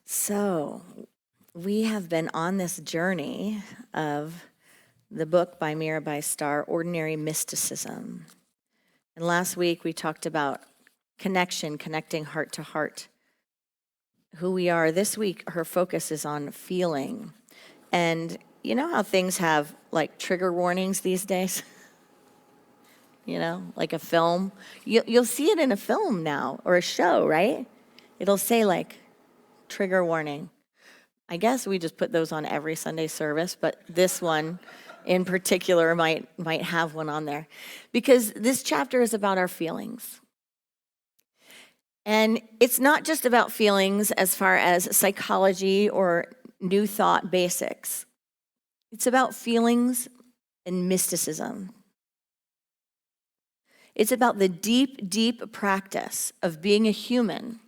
So, we have been on this journey of the book by Mirabi Starr, Ordinary Mysticism. And last week we talked about connecting heart to heart, who we are. This week her focus is on feeling. And you know how things have like trigger warnings these days? You know, like a film. You'll see it in a film now or a show, right? It'll say like, trigger warning. I guess we just put those on every Sunday service, but this one in particular might have one on there. Because this chapter is about our feelings. And it's not just about feelings as far as psychology or new thought basics. It's about feelings and mysticism. It's about the deep, deep practice of being a human,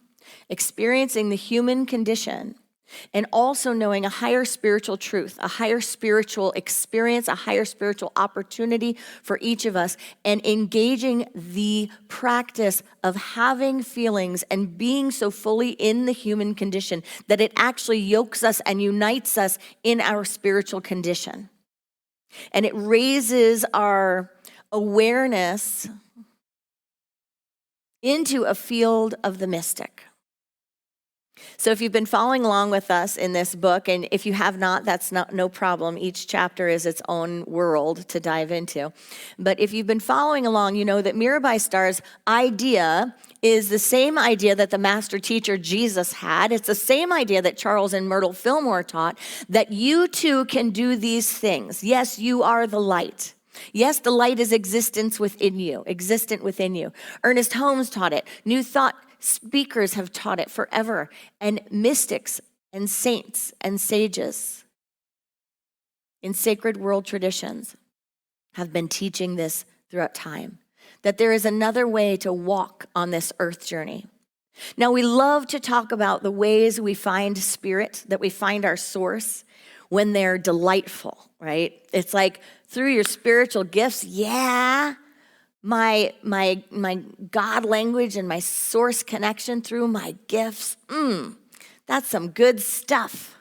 experiencing the human condition, and also knowing a higher spiritual truth, a higher spiritual experience, a higher spiritual opportunity for each of us, and engaging the practice of having feelings and being so fully in the human condition that it actually yokes us and unites us in our spiritual condition. And it raises our awareness into a field of the mystic. So if you've been following along with us in this book, and if you have not, that's no problem. Each chapter is its own world to dive into. But if you've been following along, you know that Mirabi Starr's idea is the same idea that the master teacher Jesus had. It's the same idea that Charles and Myrtle Fillmore taught, that you too can do these things. Yes, you are the light. Yes, the light is existent within you. Ernest Holmes taught it. New Thought speakers have taught it forever. And mystics and saints and sages in sacred world traditions have been teaching this throughout time, that there is another way to walk on this earth journey. Now, we love to talk about the ways we find spirit, that we find our source when they're delightful, right? It's like through your spiritual gifts, yeah, my God language and my source connection through my gifts, that's some good stuff.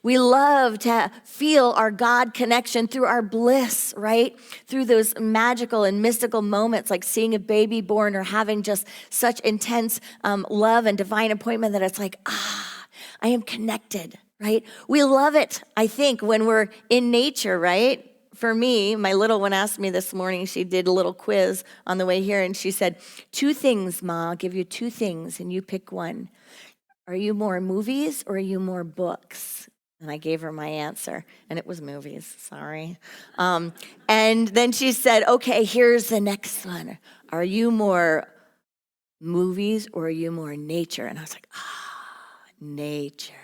We love to feel our God connection through our bliss, right? Through those magical and mystical moments like seeing a baby born or having just such intense love and divine appointment that it's like, I am connected, right? We love it, I think, when we're in nature, right? For me, my little one asked me this morning, she did a little quiz on the way here, and she said, 2 things, Ma, I'll give you 2 things, and you pick one. Are you more movies or are you more books? And I gave her my answer, and it was movies, sorry. And then she said, okay, here's the next one. Are you more movies or are you more nature? And I was like, nature.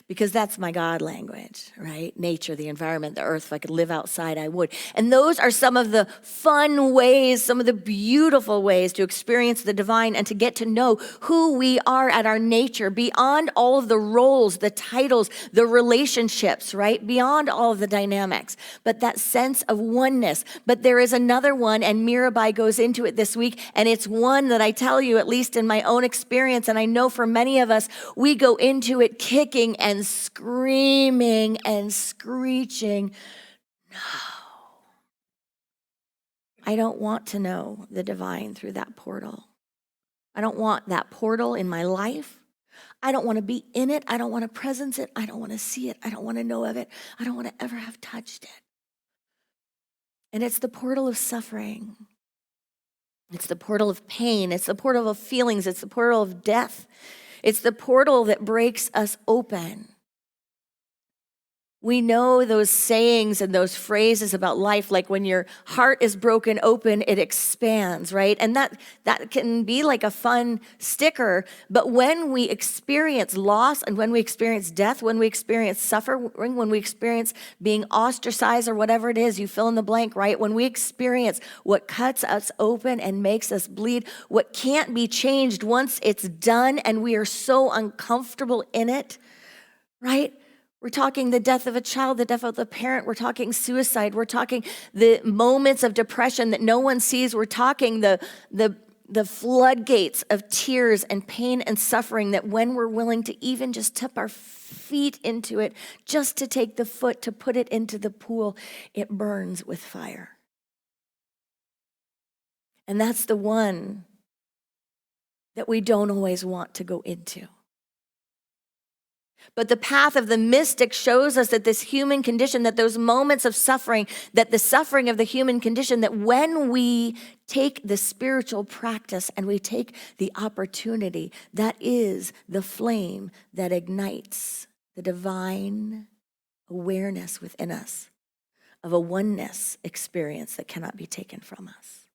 Because that's my God language, right? Nature, the environment, the earth. If I could live outside, I would. And those are some of the fun ways, some of the beautiful ways to experience the divine and to get to know who we are at our nature, beyond all of the roles, the titles, the relationships, right? Beyond all of the dynamics. But that sense of oneness. But there is another one, and Mirabi goes into it this week, and it's one that I tell you, at least in my own experience, and I know for many of us, we go into it kicking and screaming and screeching, no. I don't want to know the divine through that portal. I don't want that portal in my life. I don't want to be in it. I don't want to presence it. I don't want to see it. I don't want to know of it. I don't want to ever have touched it. And it's the portal of suffering. It's the portal of pain. It's the portal of feelings. It's the portal of death. It's the portal that breaks us open. We know those sayings and those phrases about life, like when your heart is broken open, it expands, right? And that can be like a fun sticker, but when we experience loss and when we experience death, when we experience suffering, when we experience being ostracized or whatever it is, you fill in the blank, right? When we experience what cuts us open and makes us bleed, what can't be changed once it's done and we are so uncomfortable in it, right? We're talking the death of a child, the death of the parent. We're talking suicide. We're talking the moments of depression that no one sees. We're talking the the floodgates of tears and pain and suffering, that when we're willing to even just tip our feet into it, just to take the foot to put it into the pool, it burns with fire. And that's the one that we don't always want to go into. But the path of the mystic shows us that this human condition, that those moments of suffering, that the suffering of the human condition, that when we take the spiritual practice and we take the opportunity, that is the flame that ignites the divine awareness within us of a oneness experience that cannot be taken from us.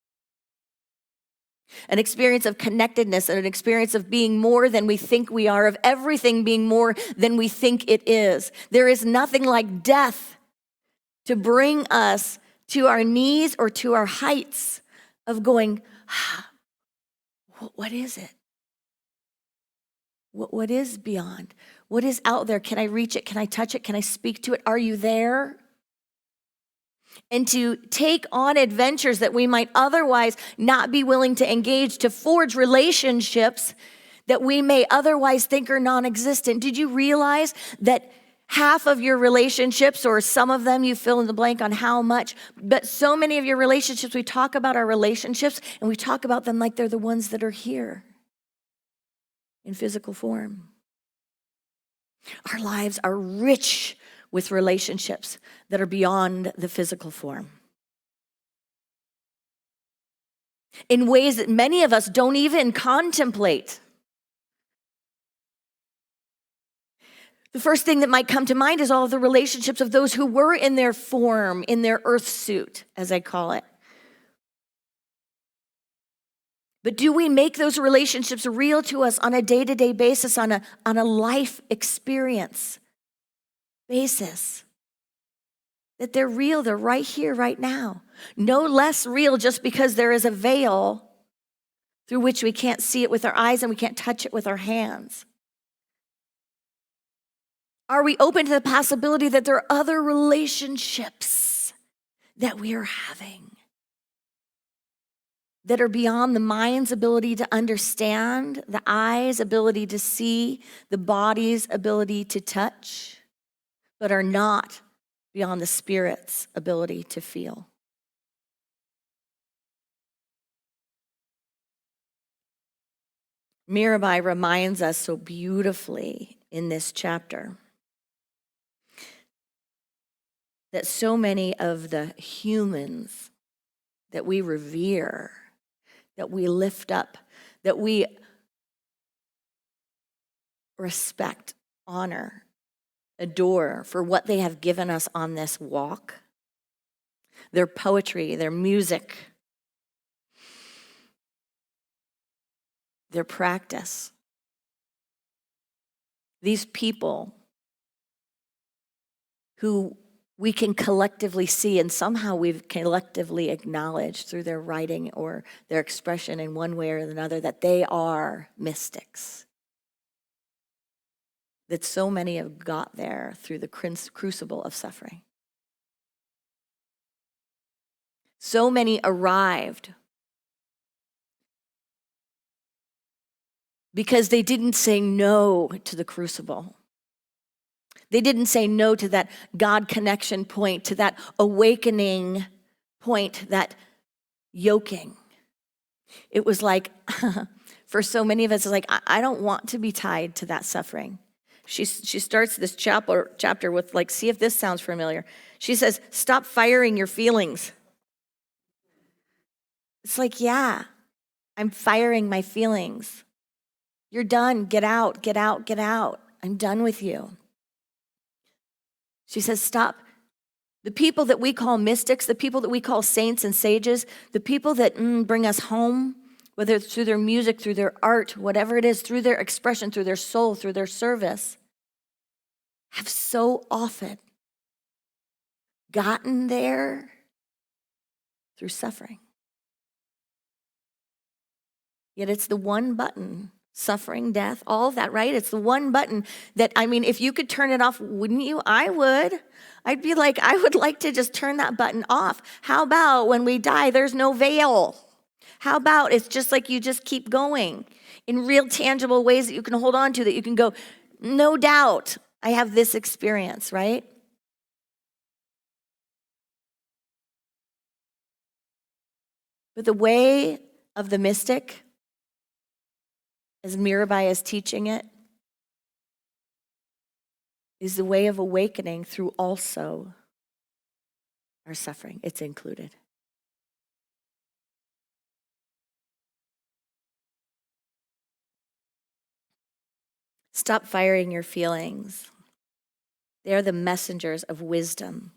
An experience of connectedness and an experience of being more than we think we are, of everything being more than we think it is. There is nothing like death to bring us to our knees or to our heights of going, what is it? What is beyond? What is out there? Can I reach it? Can I touch it? Can I speak to it? Are you there? And to take on adventures that we might otherwise not be willing to engage, to forge relationships that we may otherwise think are non-existent. Did you realize that half of your relationships, or some of them, you fill in the blank on how much, but so many of your relationships, we talk about our relationships and we talk about them like they're the ones that are here in physical form. Our lives are rich with relationships that are beyond the physical form, in ways that many of us don't even contemplate. The first thing that might come to mind is all of the relationships of those who were in their form, in their earth suit, as I call it. But do we make those relationships real to us on a day-to-day basis, on a life experience basis? That they're real, they're right here, right now. No less real just because there is a veil through which we can't see it with our eyes and we can't touch it with our hands. Are we open to the possibility that there are other relationships that we are having that are beyond the mind's ability to understand, the eye's ability to see, the body's ability to touch, but are not beyond the spirit's ability to feel? Mirabi reminds us so beautifully in this chapter that so many of the humans that we revere, that we lift up, that we respect, honor, adore for what they have given us on this walk, their poetry, their music, their practice. These people who we can collectively see and somehow we've collectively acknowledged through their writing or their expression in one way or another that they are mystics. That so many have got there through the crucible of suffering. So many arrived because they didn't say no to the crucible. They didn't say no to that God connection point, to that awakening point, that yoking. It was like, for so many of us, it's like, I don't want to be tied to that suffering. She starts this chapter with like, see if this sounds familiar. She says, stop firing your feelings. It's like, yeah, I'm firing my feelings. You're done. Get out, get out, get out. I'm done with you. She says, stop. The people that we call mystics, the people that we call saints and sages, the people that bring us home, whether it's through their music, through their art, whatever it is, through their expression, through their soul, through their service, have so often gotten there through suffering. Yet it's the one button, suffering, death, all of that, right? It's the one button that, I mean, if you could turn it off, wouldn't you? I would. I'd be like, I would like to just turn that button off. How about when we die, there's no veil? How about it's just like you just keep going in real tangible ways that you can hold on to, that you can go, no doubt, I have this experience, right? But the way of the mystic, as Mirabi is teaching it, is the way of awakening through also our suffering. It's included. Stop firing your feelings. They are the messengers of wisdom.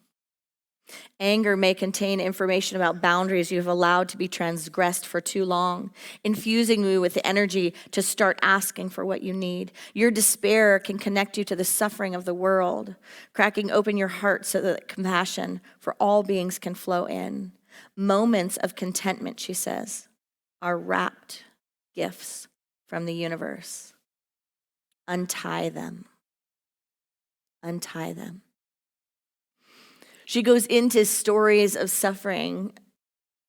Anger may contain information about boundaries you have allowed to be transgressed for too long, infusing you with the energy to start asking for what you need. Your despair can connect you to the suffering of the world, cracking open your heart so that compassion for all beings can flow in. Moments of contentment, she says, are wrapped gifts from the universe. Untie them. Untie them. She goes into stories of suffering,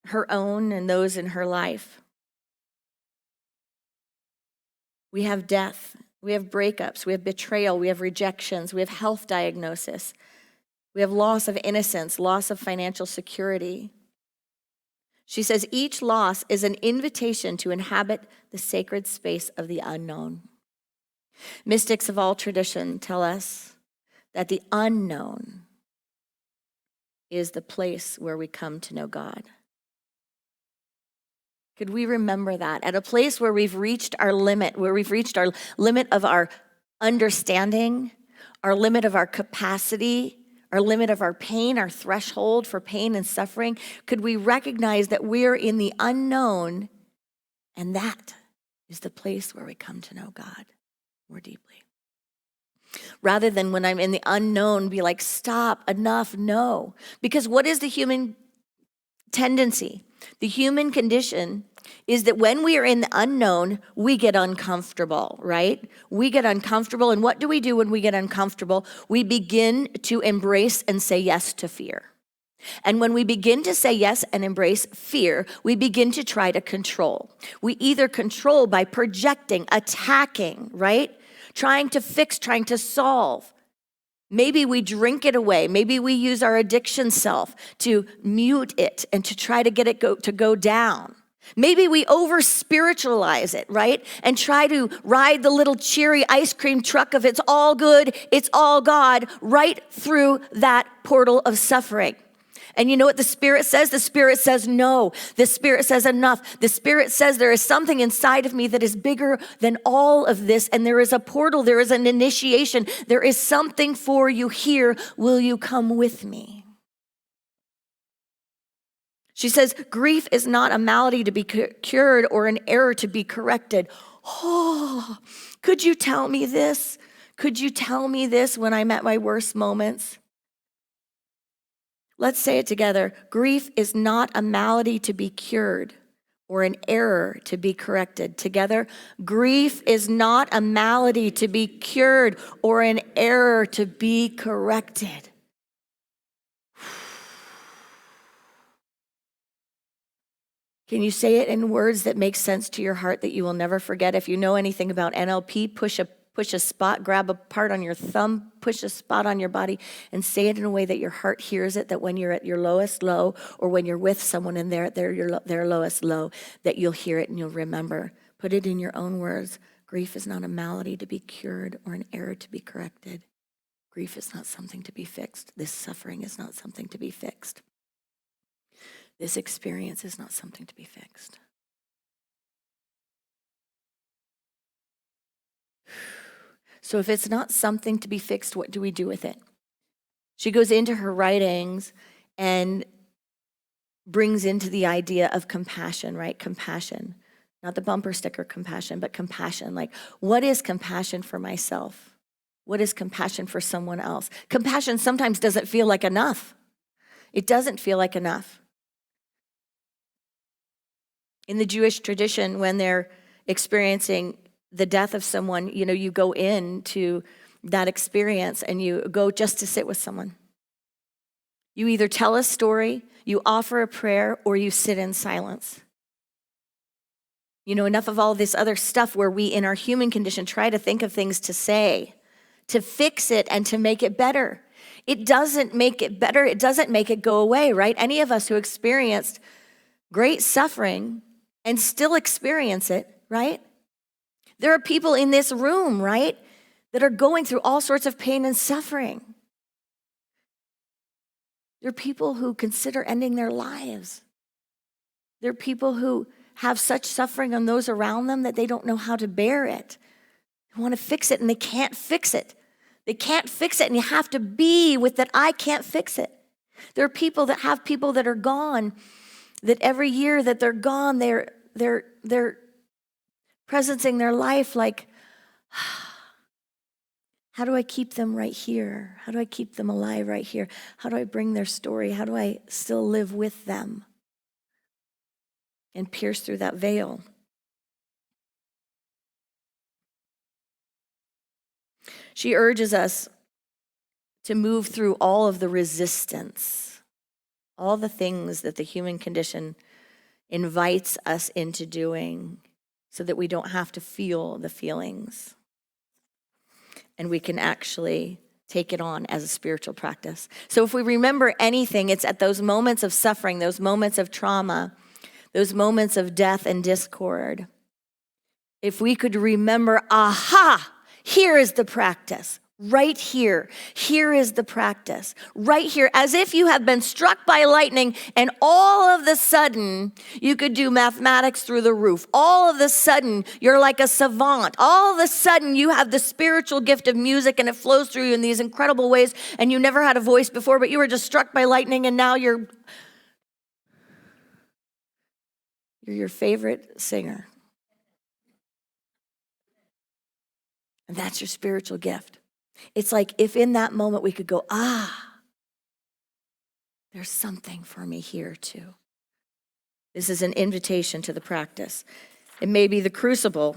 her own and those in her life. We have death, we have breakups, we have betrayal, we have rejections, we have health diagnosis, we have loss of innocence, loss of financial security. She says each loss is an invitation to inhabit the sacred space of the unknown. Mystics of all tradition tell us that the unknown is the place where we come to know God. Could we remember that? At a place where we've reached our limit of our understanding, our limit of our capacity, our limit of our pain, our threshold for pain and suffering, could we recognize that we're in the unknown, and that is the place where we come to know God more deeply? Rather than when I'm in the unknown, be like, stop, enough, no. Because what is the human tendency? The human condition is that when we are in the unknown, we get uncomfortable, right? We get uncomfortable, and what do we do when we get uncomfortable? We begin to embrace and say yes to fear. And when we begin to say yes and embrace fear, we begin to try to control. We either control by projecting, attacking, right? Trying to fix, trying to solve. Maybe we drink it away. Maybe we use our addiction self to mute it and to try to get it to go down. Maybe we over-spiritualize it, right? And try to ride the little cheery ice cream truck of it's all good, it's all God, right through that portal of suffering. And you know what the Spirit says? The Spirit says no. The Spirit says enough. The Spirit says there is something inside of me that is bigger than all of this. And there is a portal. There is an initiation. There is something for you here. Will you come with me? She says, grief is not a malady to be cured or an error to be corrected. Oh, could you tell me this? Could you tell me this when I'm at my worst moments? Let's say it together. Grief is not a malady to be cured or an error to be corrected. Together, grief is not a malady to be cured or an error to be corrected. Can you say it in words that make sense to your heart that you will never forget? If you know anything about NLP, push a spot, grab a part on your thumb, push a spot on your body, and say it in a way that your heart hears it, that when you're at your lowest low, or when you're with someone and they're at their lowest low, that you'll hear it and you'll remember. Put it in your own words. Grief is not a malady to be cured or an error to be corrected. Grief is not something to be fixed. This suffering is not something to be fixed. This experience is not something to be fixed. So if it's not something to be fixed, what do we do with it? She goes into her writings and brings into the idea of compassion, right? Compassion. Not the bumper sticker compassion, but compassion. Like, what is compassion for myself? What is compassion for someone else? Compassion sometimes doesn't feel like enough. It doesn't feel like enough. In the Jewish tradition, when they're experiencing the death of someone, you go into that experience and you go just to sit with someone. You either tell a story, you offer a prayer, or you sit in silence. Enough of all this other stuff where we in our human condition try to think of things to say, to fix it and to make it better. It doesn't make it better. It doesn't make it go away, right? Any of us who experienced great suffering and still experience it, right? There are people in this room, right, that are going through all sorts of pain and suffering. There are people who consider ending their lives. There are people who have such suffering on those around them that they don't know how to bear it. They want to fix it and they can't fix it. They can't fix it, and you have to be with that I can't fix it. There are people that have people that are gone, that every year that they're gone, they're presencing their life like, how do I keep them right here? How do I keep them alive right here? How do I bring their story? How do I still live with them and pierce through that veil? She urges us to move through all of the resistance, all the things that the human condition invites us into doing so that we don't have to feel the feelings. And we can actually take it on as a spiritual practice. So if we remember anything, it's at those moments of suffering, those moments of trauma, those moments of death and discord. If we could remember, aha, here is the practice. Right here. Here is the practice. Right here. As if you have been struck by lightning and all of the sudden you could do mathematics through the roof. All of the sudden you're like a savant. All of a sudden you have the spiritual gift of music and it flows through you in these incredible ways, and you never had a voice before, but you were just struck by lightning and now you're your favorite singer. And that's your spiritual gift. It's like if in that moment we could go, there's something for me here too. This is an invitation to the practice. It may be the crucible.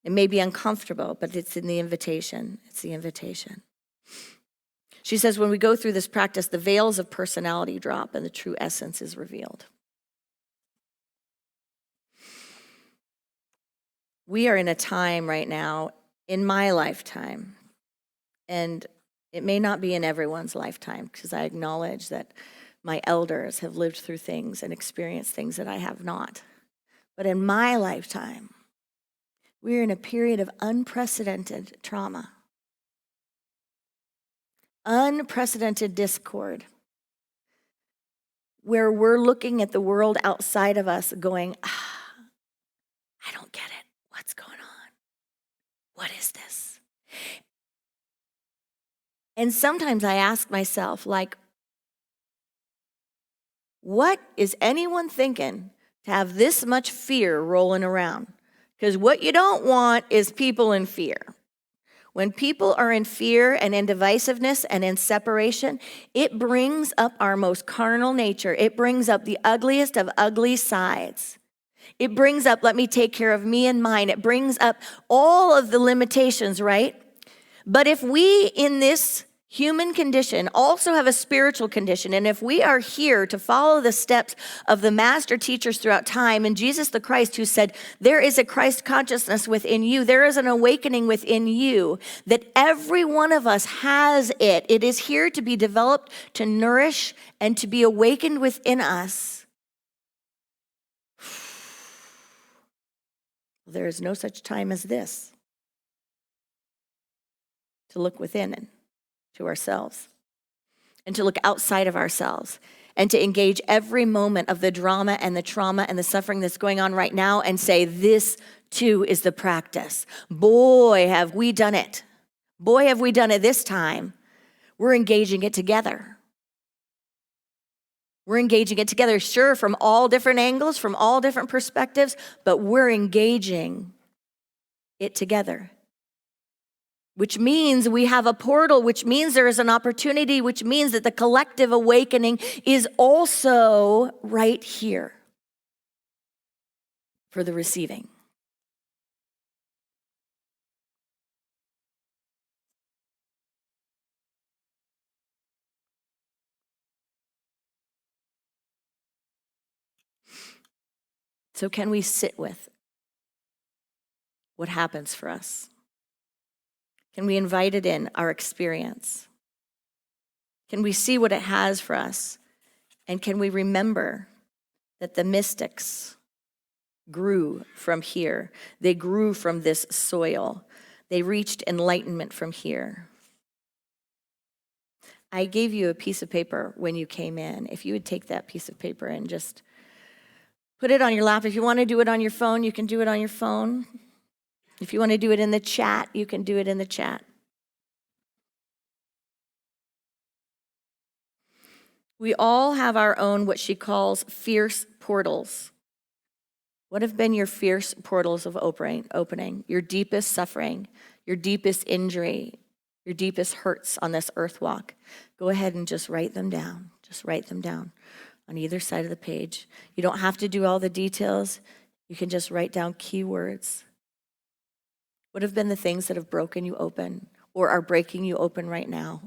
It may be uncomfortable, but it's in the invitation. It's the invitation. She says when we go through this practice, the veils of personality drop and the true essence is revealed. We are in a time right now, in my lifetime, and it may not be in everyone's lifetime, because I acknowledge that my elders have lived through things and experienced things that I have not. But in my lifetime, we're in a period of unprecedented trauma, unprecedented discord, where we're looking at the world outside of us going, I don't get it. What's going on? What is this? And sometimes I ask myself, like, what is anyone thinking to have this much fear rolling around? Because what you don't want is people in fear. When people are in fear and in divisiveness and in separation, it brings up our most carnal nature. It brings up the ugliest of ugly sides. It brings up, let me take care of me and mine. It brings up all of the limitations, right? But if we in this human condition also have a spiritual condition, and if we are here to follow the steps of the master teachers throughout time, and Jesus the Christ who said, there is a Christ consciousness within you, there is an awakening within you, that every one of us has it. It is here to be developed, to nourish, and to be awakened within us. There is no such time as this to look within and to ourselves and to look outside of ourselves and to engage every moment of the drama and the trauma and the suffering that's going on right now and say, this too is the practice. Boy, have we done it. Boy, have we done it this time. We're engaging it together. We're engaging it together, sure, from all different angles, from all different perspectives, but we're engaging it together. Which means we have a portal, which means there is an opportunity, which means that the collective awakening is also right here for the receiving. So can we sit with what happens for us? Can we invite it in, our experience? Can we see what it has for us? And can we remember that the mystics grew from here? They grew from this soil. They reached enlightenment from here. I gave you a piece of paper when you came in. If you would take that piece of paper and just put it on your lap. If you want to do it on your phone, you can do it on your phone. If you want to do it in the chat, you can do it in the chat. We all have our own, what she calls fierce portals. What have been your fierce portals of opening? Your deepest suffering, your deepest injury, your deepest hurts on this earth walk. Go ahead and just write them down. Just write them down on either side of the page. You don't have to do all the details. You can just write down keywords. What have been the things that have broken you open or are breaking you open right now?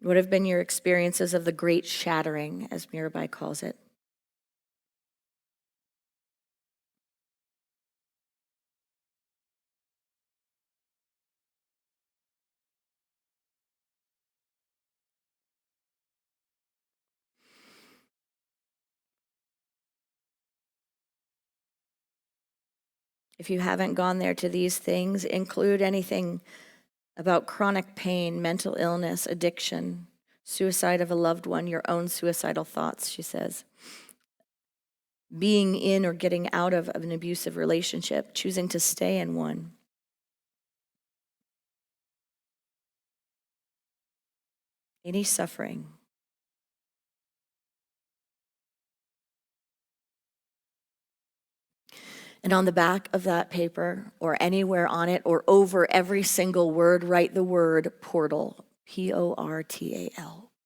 What have been your experiences of the great shattering, as Mirabi calls it? If you haven't gone there to these things, include anything about chronic pain, mental illness, addiction, suicide of a loved one, your own suicidal thoughts, she says. Being in or getting out of an abusive relationship, choosing to stay in one. Any suffering. And on the back of that paper, or anywhere on it, or over every single word, write the word portal, Portal,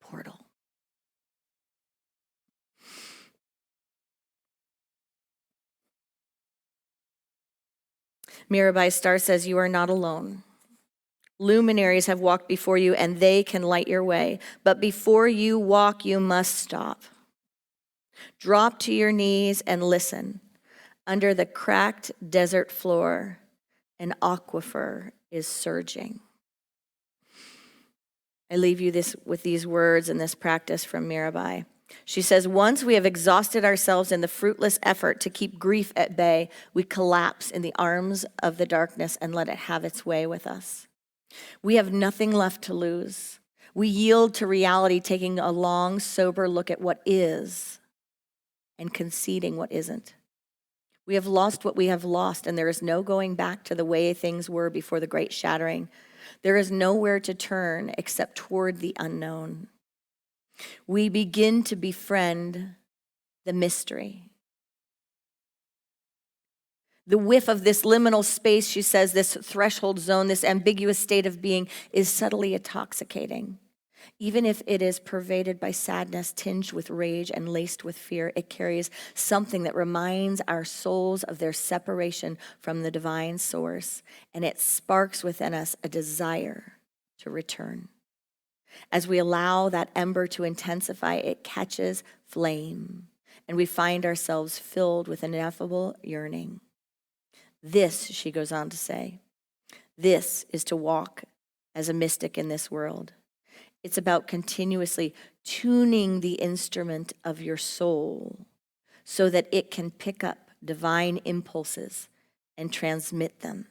portal. Mirabi Starr says, you are not alone. Luminaries have walked before you, and they can light your way. But before you walk, you must stop. Drop to your knees and listen. Under the cracked desert floor, an aquifer is surging. I leave you with these words and this practice from Mirabi. She says, once we have exhausted ourselves in the fruitless effort to keep grief at bay, we collapse in the arms of the darkness and let it have its way with us. We have nothing left to lose. We yield to reality, taking a long, sober look at what is and conceding what isn't. We have lost what we have lost, and there is no going back to the way things were before the great shattering. There is nowhere to turn except toward the unknown. We begin to befriend the mystery. The whiff of this liminal space, she says, this threshold zone, this ambiguous state of being is subtly intoxicating. Even if it is pervaded by sadness, tinged with rage, and laced with fear, it carries something that reminds our souls of their separation from the divine source, and it sparks within us a desire to return. As we allow that ember to intensify, it catches flame, and we find ourselves filled with ineffable yearning. This, she goes on to say, this is to walk as a mystic in this world. It's about continuously tuning the instrument of your soul so that it can pick up divine impulses and transmit them.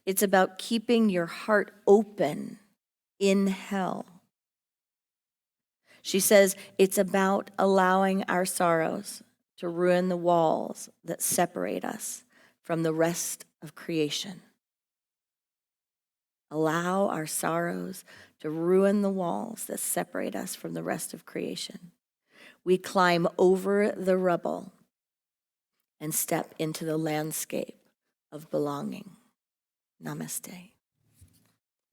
It's about keeping your heart open in hell. She says it's about allowing our sorrows to ruin the walls that separate us from the rest of creation. Allow our sorrows to ruin the walls that separate us from the rest of creation. We climb over the rubble and step into the landscape of belonging. Namaste.